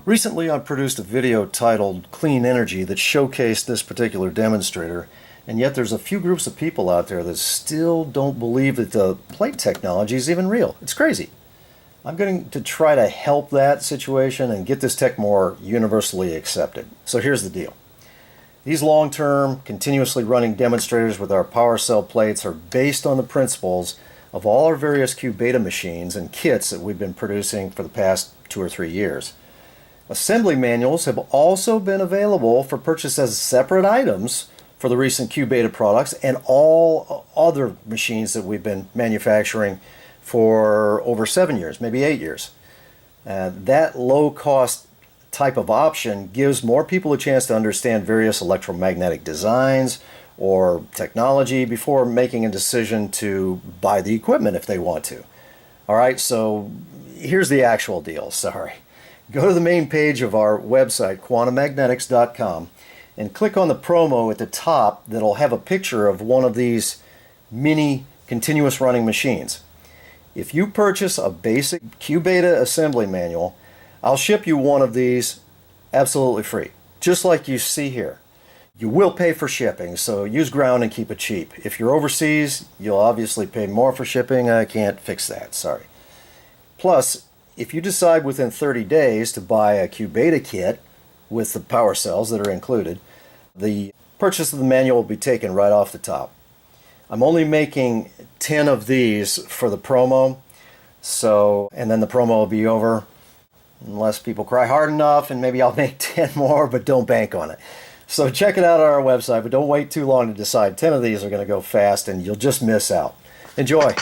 Recently I produced a video titled Clean Energy that showcased this particular demonstrator, and yet there's a few groups of people out there that still don't believe that the plate technology is even real. It's crazy. I'm going to try to help that situation and get this tech more universally accepted. So here's the deal. These long-term, continuously running demonstrators with our power cell plates are based on the principles of all our various Q beta machines and kits that we've been producing for the past 2 or 3 years. Assembly manuals have also been available for purchase as separate items for the recent Q beta products and all other machines that we've been manufacturing for over 7 years, maybe 8 years. That low-cost type of option gives more people a chance to understand various electromagnetic designs or technology before making a decision to buy the equipment if they want to. All right, so here's the actual deal, sorry. Go to the main page of our website, quantummagnetics.com, and click on the promo at the top that'll have a picture of one of these mini continuous running machines. If you purchase a basic Q beta assembly manual, I'll ship you one of these absolutely free, just like you see here. You will pay for shipping, so use ground and keep it cheap. If you're overseas, you'll obviously pay more for shipping. I can't fix that, sorry. Plus, if you decide within 30 days to buy a Q beta kit with the power cells that are included, the purchase of the manual will be taken right off the top. I'm only making 10 of these for the promo, and then the promo will be over unless people cry hard enough, and maybe I'll make 10 more, but don't bank on it. So check it out on our website, but don't wait too long to decide. 10 of these are going to go fast and you'll just miss out. Enjoy!